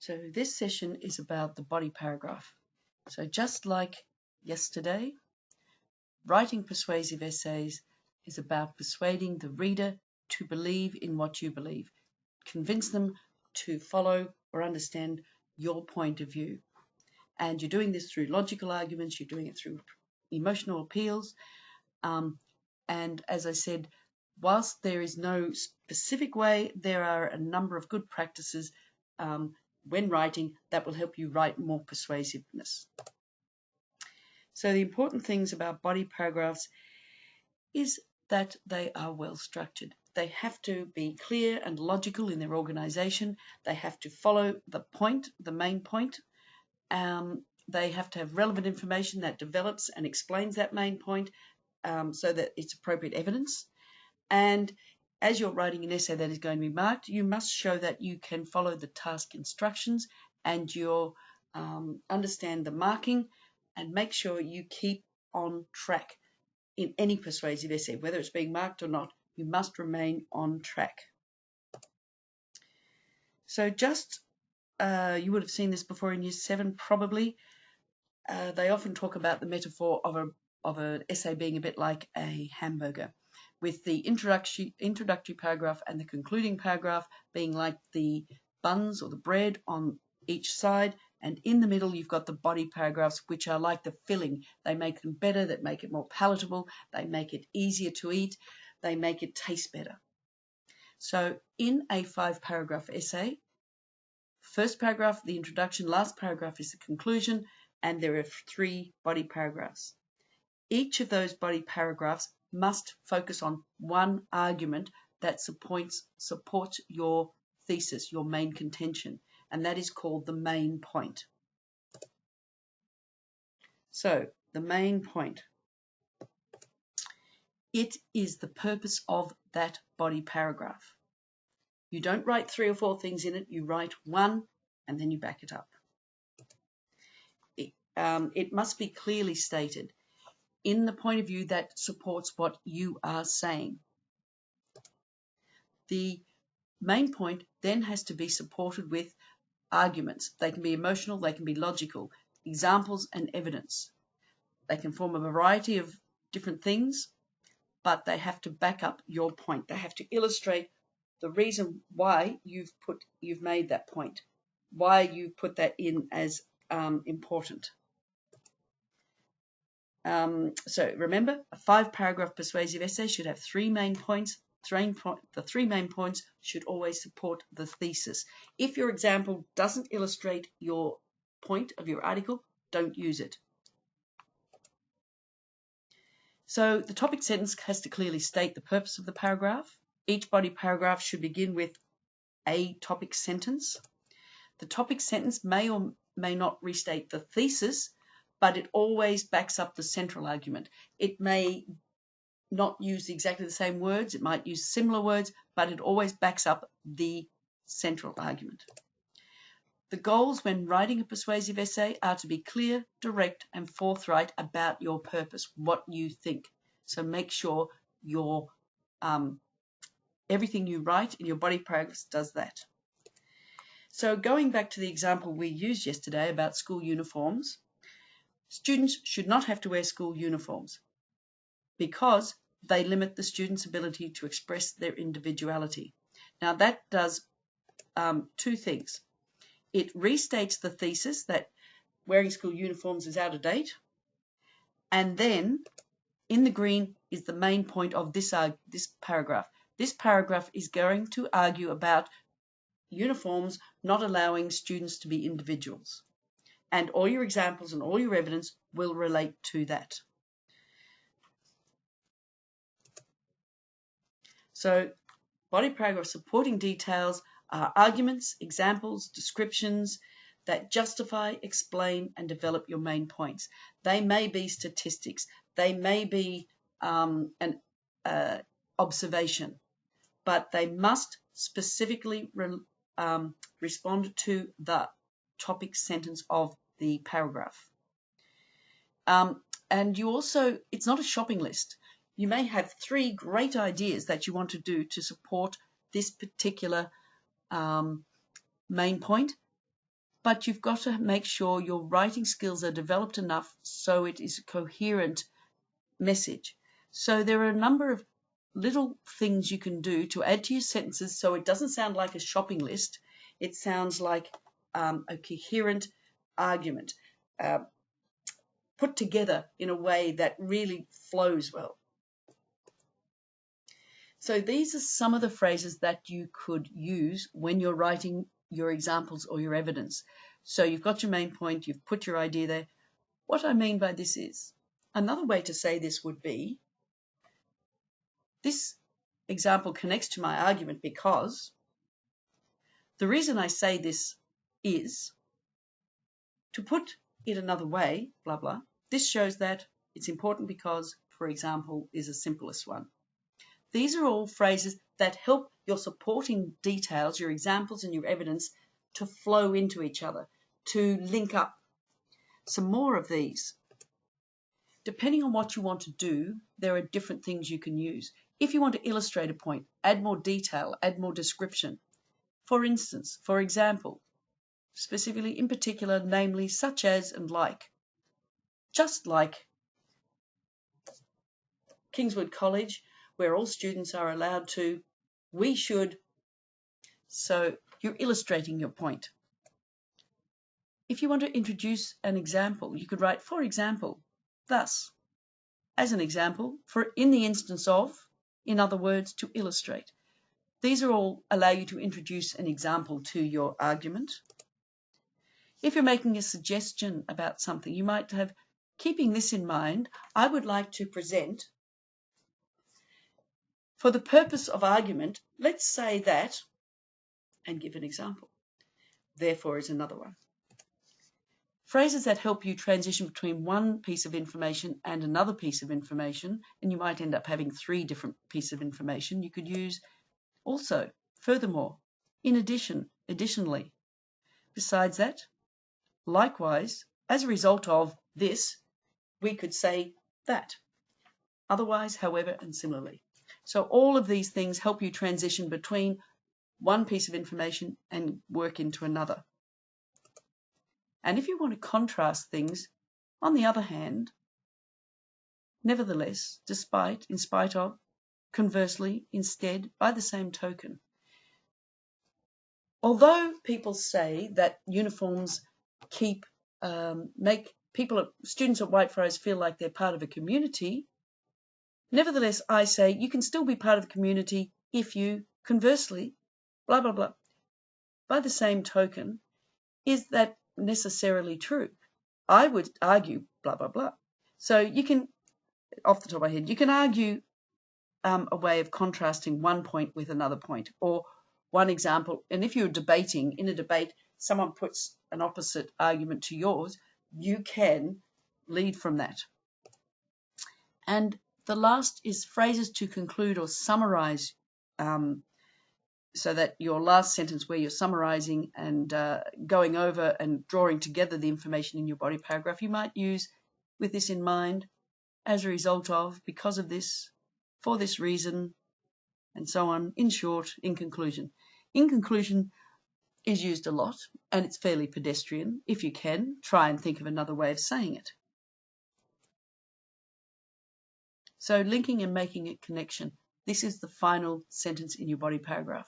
So this session is about the body paragraph. So just like yesterday, writing persuasive essays is about persuading the reader to believe in what you believe, convince them to follow or understand your point of view. And you're doing this through logical arguments, you're doing it through emotional appeals. And as I said, whilst there is no specific way, there are a number of good practices when writing that will help you write more persuasiveness. So the important things about body paragraphs is that they are well structured. They have to be clear and logical in their organization. They have to follow the point, the main point. They have to have relevant information that develops and explains that main point so that it's appropriate evidence. And as you're writing an essay that is going to be marked, you must show that you can follow the task instructions and you'll understand the marking and make sure you keep on track in any persuasive essay, whether it's being marked or not. You must remain on track. So just, you would have seen this before in Year 7 probably. They often talk about the metaphor of an essay being a bit like a hamburger, with the introductory paragraph and the concluding paragraph being like the buns or the bread on each side, and in the middle you've got the body paragraphs, which are like the filling. They make them better, they make it more palatable, they make it easier to eat, they make it taste better. So in a 5-paragraph essay, first paragraph, the introduction, last paragraph is the conclusion, and there are 3 body paragraphs. Each of those body paragraphs must focus on one argument that supports your thesis, your main contention, and that is called the main point. So, the main point. It is the purpose of that body paragraph. You don't write 3 or 4 things in it, you write one and then you back it up. It must be clearly stated in the point of view that supports what you are saying. The main point then has to be supported with arguments. They can be emotional, they can be logical, examples and evidence. They can form a variety of different things, but they have to back up your point. They have to illustrate the reason why you've made that point, why you put that in as important. So remember, a 5-paragraph persuasive essay should have 3 main points. The 3 main points should always support the thesis. If your example doesn't illustrate your point of your article, don't use it. So the topic sentence has to clearly state the purpose of the paragraph. Each body paragraph should begin with a topic sentence. The topic sentence may or may not restate the thesis, but it always backs up the central argument. It may not use exactly the same words, it might use similar words, but it always backs up the central argument. The goals when writing a persuasive essay are to be clear, direct, and forthright about your purpose, what you think. So make sure your everything you write in your body paragraphs does that. So going back to the example we used yesterday about school uniforms, students should not have to wear school uniforms because they limit the student's ability to express their individuality. Now that does 2 things. It restates the thesis that wearing school uniforms is out of date, and then in the green is the main point of this paragraph. This paragraph is going to argue about uniforms not allowing students to be individuals. And all your examples and all your evidence will relate to that. So, body paragraph supporting details are arguments, examples, descriptions that justify, explain, and develop your main points. They may be statistics. They may be an observation, but they must specifically respond to the topic sentence of the paragraph. And you also, it's not a shopping list. You may have 3 great ideas that you want to do to support this particular main point, but you've got to make sure your writing skills are developed enough so it is a coherent message. So there are a number of little things you can do to add to your sentences so it doesn't sound like a shopping list. It sounds like a coherent argument put together in a way that really flows well. So these are some of the phrases that you could use when you're writing your examples or your evidence. So you've got your main point, you've put your idea there. What I mean by this is, another way to say this would be, this example connects to my argument because the reason I say this is, to put it another way, blah, blah, this shows that it's important because, for example, is the simplest one. These are all phrases that help your supporting details, your examples and your evidence to flow into each other, to link up. Some more of these. Depending on what you want to do, there are different things you can use. If you want to illustrate a point, add more detail, add more description. For instance, for example, specifically in particular, namely, such as and like. Just like Kingswood College, where all students are allowed to, we should. So you're illustrating your point. If you want to introduce an example, you could write, for example, thus, as an example, for in the instance of, in other words, to illustrate. These are all allow you to introduce an example to your argument. If you're making a suggestion about something, you might have, keeping this in mind, I would like to present, for the purpose of argument, let's say that, and give an example. Therefore is another one. Phrases that help you transition between one piece of information and another piece of information, and you might end up having 3 different pieces of information. You could use also, furthermore, in addition, additionally. Besides that, likewise, as a result of this, we could say that. Otherwise, however, and similarly. So all of these things help you transition between one piece of information and work into another. And if you want to contrast things, on the other hand, nevertheless, despite, in spite of, conversely, instead, by the same token. Although people say that uniforms make students at Whitefriars feel like they're part of a community, nevertheless, I say you can still be part of the community if you, conversely, blah, blah, blah. By the same token, is that necessarily true? I would argue blah, blah, blah. So you can, off the top of my head, you can argue a way of contrasting one point with another point, or one example. And if you're debating, in a debate, someone puts an opposite argument to yours, you can lead from that. And the last is phrases to conclude or summarize, so that your last sentence where you're summarizing and going over and drawing together the information in your body paragraph, you might use with this in mind, as a result of, because of this, for this reason, and so on. In short, in conclusion. In conclusion is used a lot, and it's fairly pedestrian. If you can, try and think of another way of saying it. So linking and making a connection. This is the final sentence in your body paragraph.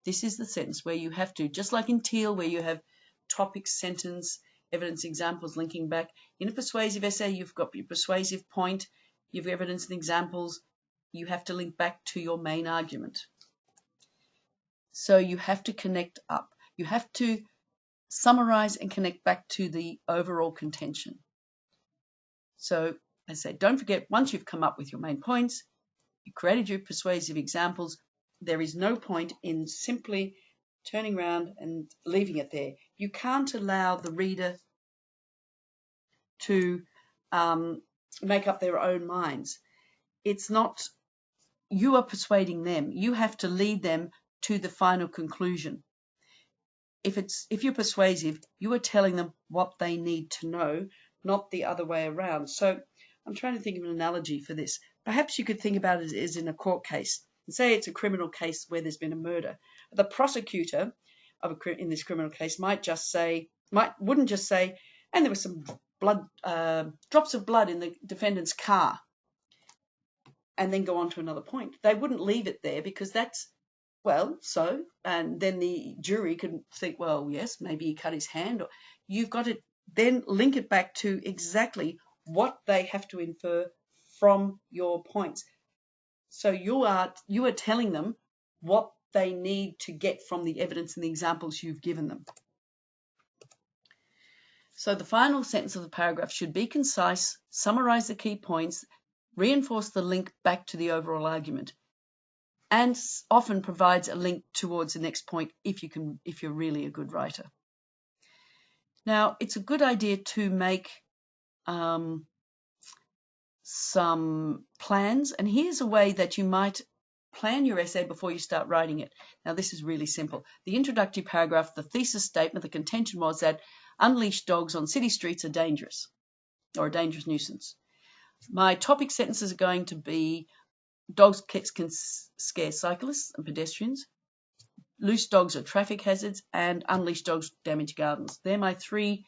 This is the sentence where you have to, just like in Teal, where you have topic, sentence, evidence, examples, linking back. In a persuasive essay, you've got your persuasive point, you've evidence and examples. You have to link back to your main argument. So you have to connect up. You have to summarize and connect back to the overall contention. So, as I said, don't forget, once you've come up with your main points, you created your persuasive examples, there is no point in simply turning around and leaving it there. You can't allow the reader to make up their own minds. It's not, you are persuading them. You have to lead them to the final conclusion. If you're persuasive, you are telling them what they need to know, not the other way around. So I'm trying to think of an analogy for this. Perhaps you could think about it as in a court case. And say it's a criminal case where there's been a murder. The prosecutor in this criminal case might just say, wouldn't just say, and there was some blood, drops of blood in the defendant's car, and then go on to another point. They wouldn't leave it there because that's, well, so, and then the jury could think, well, yes, maybe he cut his hand. Or you've got to then link it back to exactly what they have to infer from your points. So you are telling them what they need to get from the evidence and the examples you've given them. So the final sentence of the paragraph should be concise, summarize the key points, reinforce the link back to the overall argument, and often provides a link towards the next point if you're really a good writer. Now, it's a good idea to make some plans, and here's a way that you might plan your essay before you start writing it. Now, this is really simple. The introductory paragraph, the thesis statement, the contention was that unleashed dogs on city streets are dangerous, or a dangerous nuisance. My topic sentences are going to be dogs can scare cyclists and pedestrians, loose dogs are traffic hazards, and unleashed dogs damage gardens. They're my 3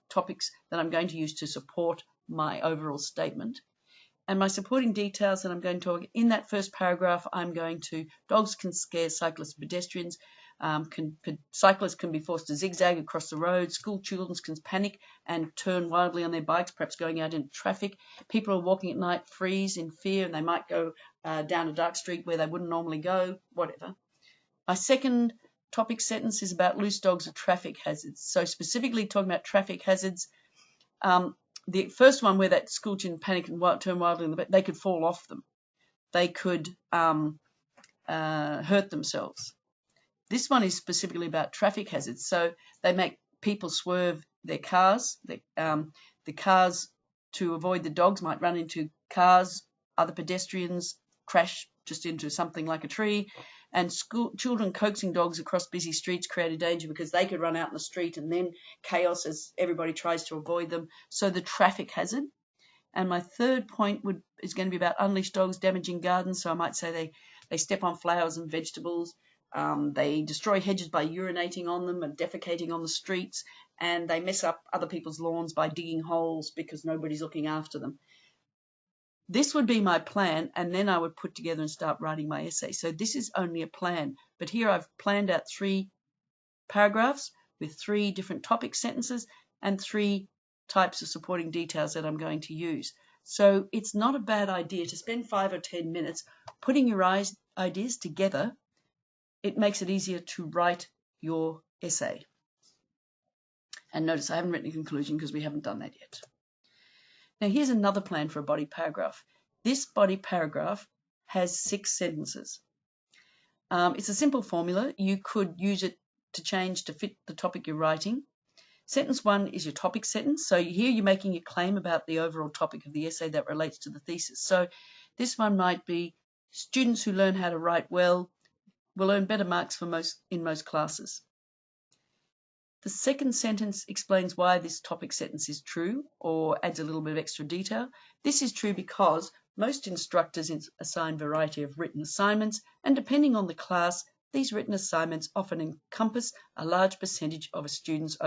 topics that I'm going to use to support my overall statement. And my supporting details that I'm going to talk in that first paragraph, I'm going to, dogs can scare cyclists and pedestrians, cyclists can be forced to zigzag across the road, school children can panic and turn wildly on their bikes, perhaps going out into traffic. People are walking at night freeze in fear and they might go down a dark street where they wouldn't normally go, whatever. My second topic sentence is about loose dogs are traffic hazards. So specifically talking about traffic hazards, the first one where that school children panic and turn wildly in the bed, they could fall off them. They could hurt themselves. This one is specifically about traffic hazards. So they make people swerve their cars. The cars, to avoid the dogs, might run into cars, other pedestrians, crash just into something like a tree. And children coaxing dogs across busy streets create a danger because they could run out in the street and then chaos as everybody tries to avoid them. So the traffic hazard. And my third point is going to be about unleashed dogs damaging gardens. So I might say they step on flowers and vegetables. They destroy hedges by urinating on them and defecating on the streets. And they mess up other people's lawns by digging holes because nobody's looking after them. This would be my plan, and then I would put together and start writing my essay. So this is only a plan, but here I've planned out 3 paragraphs with 3 different topic sentences and 3 types of supporting details that I'm going to use. So it's not a bad idea to spend 5 or 10 minutes putting your ideas together. It makes it easier to write your essay. And notice I haven't written a conclusion because we haven't done that yet. Now, here's another plan for a body paragraph. This body paragraph has 6 sentences. It's a simple formula. You could use it to change to fit the topic you're writing. Sentence 1 is your topic sentence. So here you're making a claim about the overall topic of the essay that relates to the thesis. So this one might be, students who learn how to write well will earn better marks in most classes. The second sentence explains why this topic sentence is true or adds a little bit of extra detail. This is true because most instructors assign a variety of written assignments, and depending on the class, these written assignments often encompass a large percentage of a student's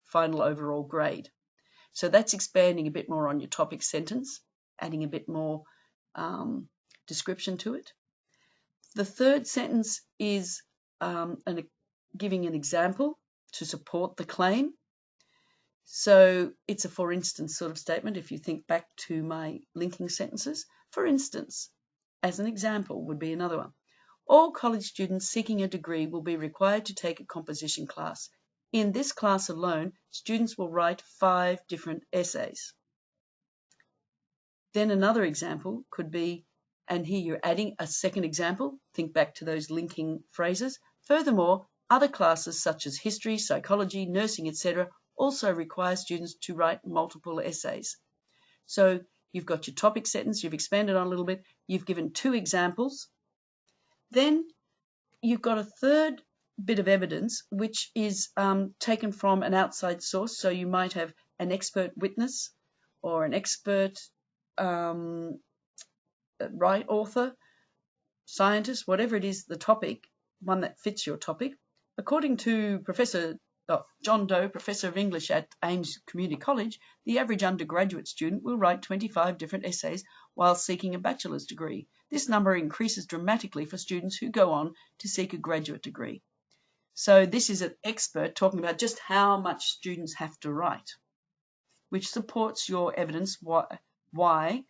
final overall grade. So that's expanding a bit more on your topic sentence, adding a bit more description to it. The third sentence is giving an example to support the claim. So it's a for instance sort of statement. If you think back to my linking sentences, for instance, as an example would be another one. All college students seeking a degree will be required to take a composition class. In this class alone, students will write 5 different essays. Then another example could be, and here you're adding a second example, think back to those linking phrases. Furthermore, other classes such as history, psychology, nursing, etc. also require students to write multiple essays. So you've got your topic sentence, you've expanded on a little bit, you've given 2 examples. Then you've got a third bit of evidence which is taken from an outside source. So you might have an expert witness or an expert author, scientist, whatever it is, the topic, one that fits your topic. According to Professor John Doe, Professor of English at Ames Community College, the average undergraduate student will write 25 different essays while seeking a bachelor's degree. This number increases dramatically for students who go on to seek a graduate degree. So this is an expert talking about just how much students have to write, which supports your evidence why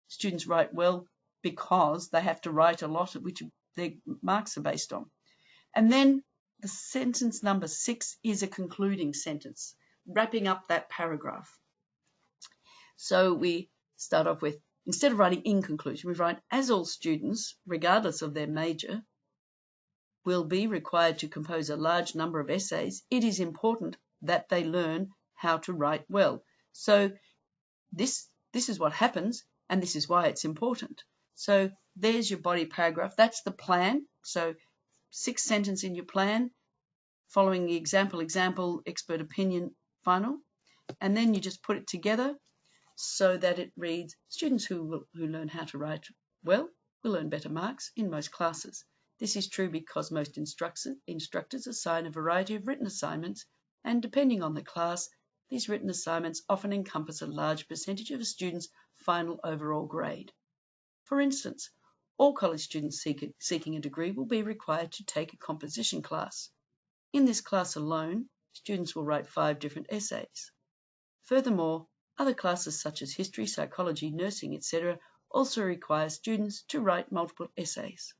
students write well, because they have to write a lot, which their marks are based on. And then the sentence number 6 is a concluding sentence, wrapping up that paragraph. So we start off with, instead of writing in conclusion, we write, as all students, regardless of their major, will be required to compose a large number of essays, it is important that they learn how to write well. So this is what happens, and this is why it's important. So there's your body paragraph. That's the plan. So 6 sentences in your plan, following the example, expert opinion, final. And then you just put it together so that it reads, students who learn how to write well will earn better marks in most classes. This is true because most instructors assign a variety of written assignments, and depending on the class, these written assignments often encompass a large percentage of a student's final overall grade. For instance, all college students seeking a degree will be required to take a composition class. In this class alone, students will write 5 different essays. Furthermore, other classes such as history, psychology, nursing, etc. also require students to write multiple essays.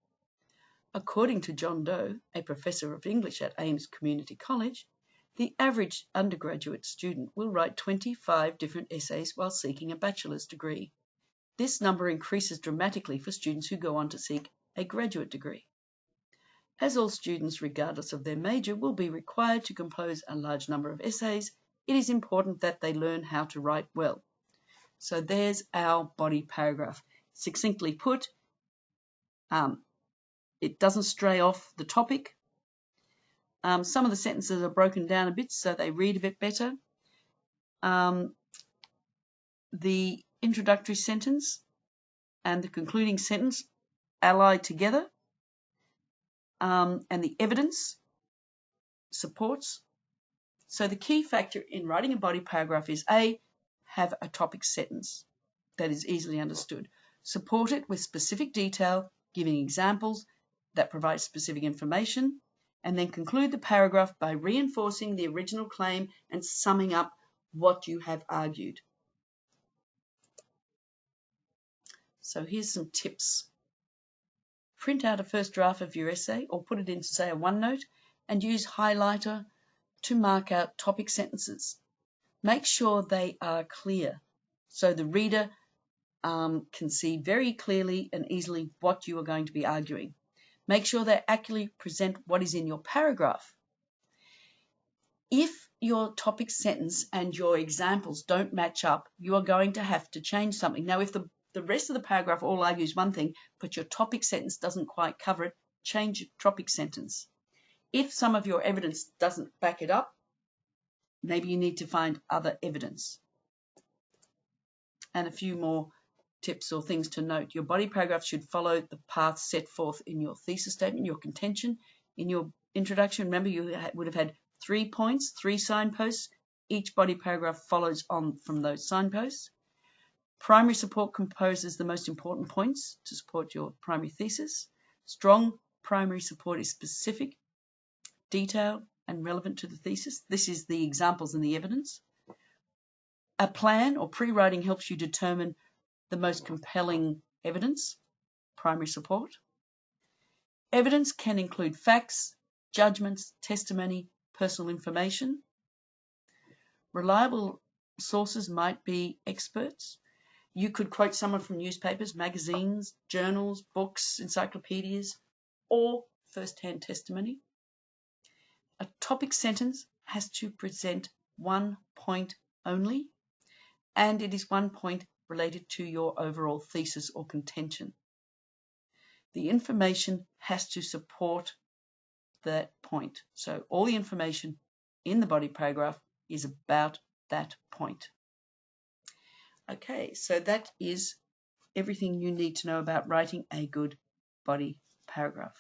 According to John Doe, a professor of English at Ames Community College, the average undergraduate student will write 25 different essays while seeking a bachelor's degree. This number increases dramatically for students who go on to seek a graduate degree. As all students, regardless of their major, will be required to compose a large number of essays, it is important that they learn how to write well. So there's our body paragraph. Succinctly put, it doesn't stray off the topic. Some of the sentences are broken down a bit so they read a bit better. The introductory sentence and the concluding sentence allied together, and the evidence supports. So the key factor in writing a body paragraph is A, have a topic sentence that is easily understood. Support it with specific detail, giving examples that provide specific information, and then conclude the paragraph by reinforcing the original claim and summing up what you have argued. So here's some tips. Print out a first draft of your essay or put it into, say, a OneNote, and use highlighter to mark out topic sentences. Make sure they are clear so the reader can see very clearly and easily what you are going to be arguing. Make sure they accurately present what is in your paragraph. If your topic sentence and your examples don't match up, you are going to have to change something. Now, if the rest of the paragraph all argues one thing, but your topic sentence doesn't quite cover it, change your topic sentence. If some of your evidence doesn't back it up, maybe you need to find other evidence. And a few more tips or things to note. Your body paragraph should follow the path set forth in your thesis statement, your contention. In your introduction, remember you would have had 3 points, 3 signposts. Each body paragraph follows on from those signposts. Primary support composes the most important points to support your primary thesis. Strong primary support is specific, detailed, and relevant to the thesis. This is the examples and the evidence. A plan or pre-writing helps you determine the most compelling evidence, primary support. Evidence can include facts, judgments, testimony, personal information. Reliable sources might be experts. You could quote someone from newspapers, magazines, journals, books, encyclopedias, or first-hand testimony. A topic sentence has to present 1 point only, and it is 1 point related to your overall thesis or contention. The information has to support that point. So all the information in the body paragraph is about that point. Okay, so that is everything you need to know about writing a good body paragraph.